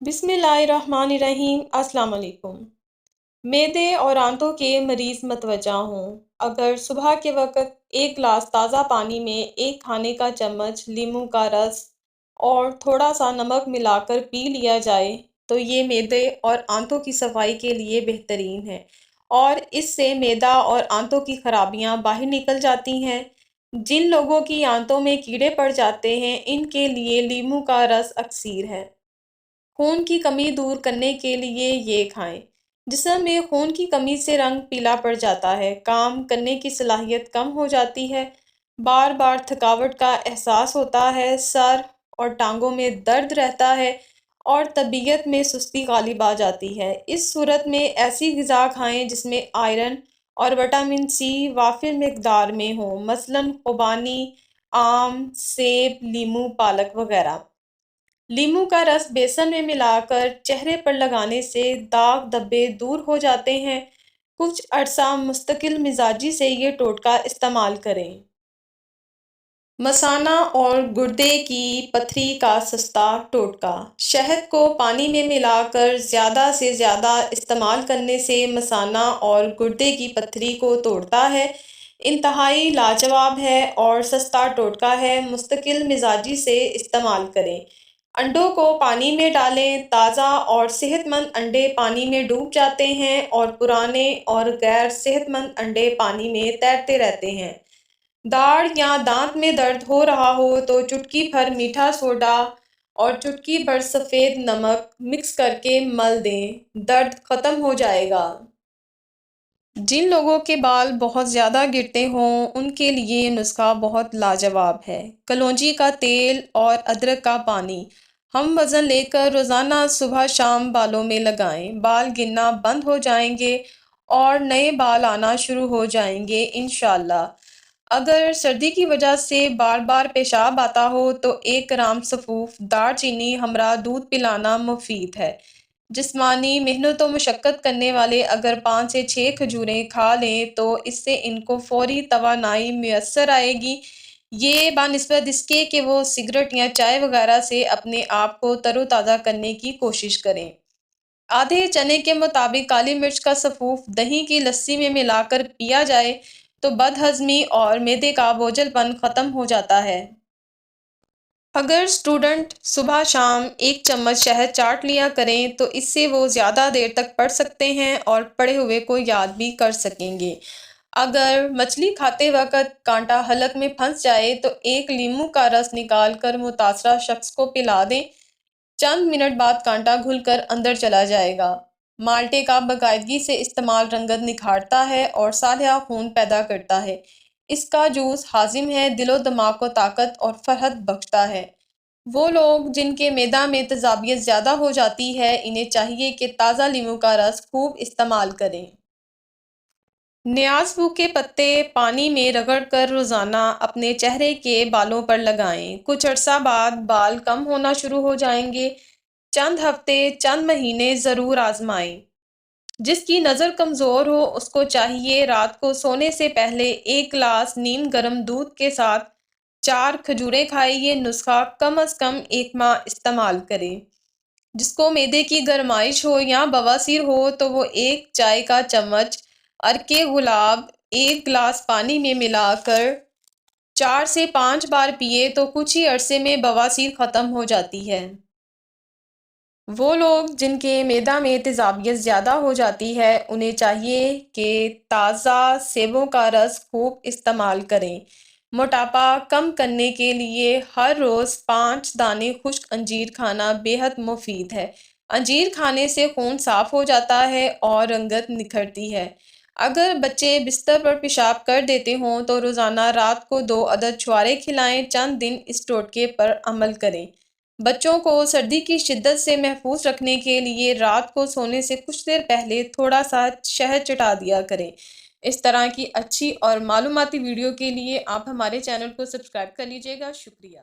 بسم اللہ الرحمن الرحیم۔ السلام علیکم۔ معدے اور آنتوں کے مریض متوجہ ہوں۔ اگر صبح کے وقت ایک گلاس تازہ پانی میں ایک کھانے کا چمچ لیموں کا رس اور تھوڑا سا نمک ملا کر پی لیا جائے تو یہ معدے اور آنتوں کی صفائی کے لیے بہترین ہے اور اس سے معدہ اور آنتوں کی خرابیاں باہر نکل جاتی ہیں۔ جن لوگوں کی آنتوں میں کیڑے پڑ جاتے ہیں ان کے لیے لیموں کا رس اکسیر ہے۔ خون کی کمی دور کرنے کے لیے یہ کھائیں۔ جسم میں خون کی کمی سے رنگ پیلا پڑ جاتا ہے، کام کرنے کی صلاحیت کم ہو جاتی ہے، بار بار تھکاوٹ کا احساس ہوتا ہے، سر اور ٹانگوں میں درد رہتا ہے اور طبیعت میں سستی غالب آ جاتی ہے۔ اس صورت میں ایسی غذا کھائیں جس میں آئرن اور وٹامن سی وافر مقدار میں ہوں، مثلاً خوبانی، آم، سیب، لیموں، پالک وغیرہ۔ لیموں کا رس بیسن میں ملا کر چہرے پر لگانے سے داغ دھبے دور ہو جاتے ہیں۔ کچھ عرصہ مستقل مزاجی سے یہ ٹوٹکا استعمال کریں۔ مثانہ اور گردے کی پتھری کا سستا ٹوٹکا۔ شہد کو پانی میں ملا کر زیادہ سے زیادہ استعمال کرنے سے مثانہ اور گردے کی پتھری کو توڑتا ہے۔ انتہائی لاجواب ہے اور سستا ٹوٹکا ہے، مستقل مزاجی سے استعمال کریں۔ انڈوں کو پانی میں ڈالیں۔ تازہ اور صحت مند انڈے پانی میں ڈوب جاتے ہیں اور پرانے اور غیر صحت مند انڈے پانی میں تیرتے رہتے ہیں۔ داڑھ یا دانت میں درد ہو رہا ہو تو چٹکی بھر میٹھا سوڈا اور چٹکی بھر سفید نمک مکس کر کے مل دیں، درد ختم ہو جائے گا۔ جن لوگوں کے بال بہت زیادہ گرتے ہوں ان کے لیے یہ نسخہ بہت لاجواب ہے۔ کلونجی کا تیل اور ادرک کا پانی ہم وزن لے کر روزانہ صبح شام بالوں میں لگائیں، بال گرنا بند ہو جائیں گے اور نئے بال آنا شروع ہو جائیں گے انشاءاللہ۔ اگر سردی کی وجہ سے بار بار پیشاب آتا ہو تو 1 گرام سفوف دار چینی ہمراہ دودھ پلانا مفید ہے۔ جسمانی محنت و مشقت کرنے والے اگر 5 سے 6 کھجوریں کھا لیں تو اس سے ان کو فوری توانائی میسر آئے گی، یہ بنسبت اس کے کہ وہ سگریٹ یا چائے وغیرہ سے اپنے آپ کو تر و تازہ کرنے کی کوشش کریں۔ آدھے چنے کے مطابق کالی مرچ کا سفوف دہی کی لسی میں ملا کر پیا جائے تو بد ہضمی اور معدے کا بوجھل پن ختم ہو جاتا ہے۔ اگر اسٹوڈنٹ صبح شام 1 چمچ شہد چاٹ لیا کریں تو اس سے وہ زیادہ دیر تک پڑھ سکتے ہیں اور پڑھے ہوئے کو یاد بھی کر سکیں گے۔ اگر مچھلی کھاتے وقت کانٹا حلق میں پھنس جائے تو 1 لیموں کا رس نکال کر متاثرہ شخص کو پلا دیں، چند منٹ بعد کانٹا گھل کر اندر چلا جائے گا۔ مالٹے کا باقاعدگی سے استعمال رنگت نکھارتا ہے اور صالحہ خون پیدا کرتا ہے۔ اس کا جوس ہاضم ہے، دل و دماغ کو طاقت اور فرحت بخشتا ہے۔ وہ لوگ جن کے معدہ میں تیزابیت زیادہ ہو جاتی ہے انہیں چاہیے کہ تازہ لیموں کا رس خوب استعمال کریں۔ نیاز بو کے پتے پانی میں رگڑ کر روزانہ اپنے چہرے کے بالوں پر لگائیں، کچھ عرصہ بعد بال کم ہونا شروع ہو جائیں گے۔ چند ہفتے چند مہینے ضرور آزمائیں۔ جس کی نظر کمزور ہو اس کو چاہیے رات کو سونے سے پہلے 1 گلاس نیم گرم دودھ کے ساتھ 4 کھجوریں کھائے۔ یہ نسخہ کم از کم 1 ماہ استعمال کرے۔ جس کو معدے کی گرمائش ہو یا بواسیر ہو تو وہ 1 چائے کا چمچ عرق گلاب 1 گلاس پانی میں ملا کر 4 سے 5 بار پیے تو کچھ ہی عرصے میں بواسیر ختم ہو جاتی ہے۔ وہ لوگ جن کے معدہ میں تیزابیت زیادہ ہو جاتی ہے انہیں چاہیے کہ تازہ سیبوں کا رس خوب استعمال کریں۔ موٹاپا کم کرنے کے لیے ہر روز 5 دانے خشک انجیر کھانا بے حد مفید ہے۔ انجیر کھانے سے خون صاف ہو جاتا ہے اور رنگت نکھرتی ہے۔ اگر بچے بستر پر پیشاب کر دیتے ہوں تو روزانہ رات کو 2 عدد چھوارے کھلائیں، چند دن اس ٹوٹکے پر عمل کریں۔ بچوں کو سردی کی شدت سے محفوظ رکھنے کے لیے رات کو سونے سے کچھ دیر پہلے تھوڑا سا شہد چٹا دیا کریں۔ اس طرح کی اچھی اور معلوماتی ویڈیو کے لیے آپ ہمارے چینل کو سبسکرائب کر لیجیے گا۔ شکریہ۔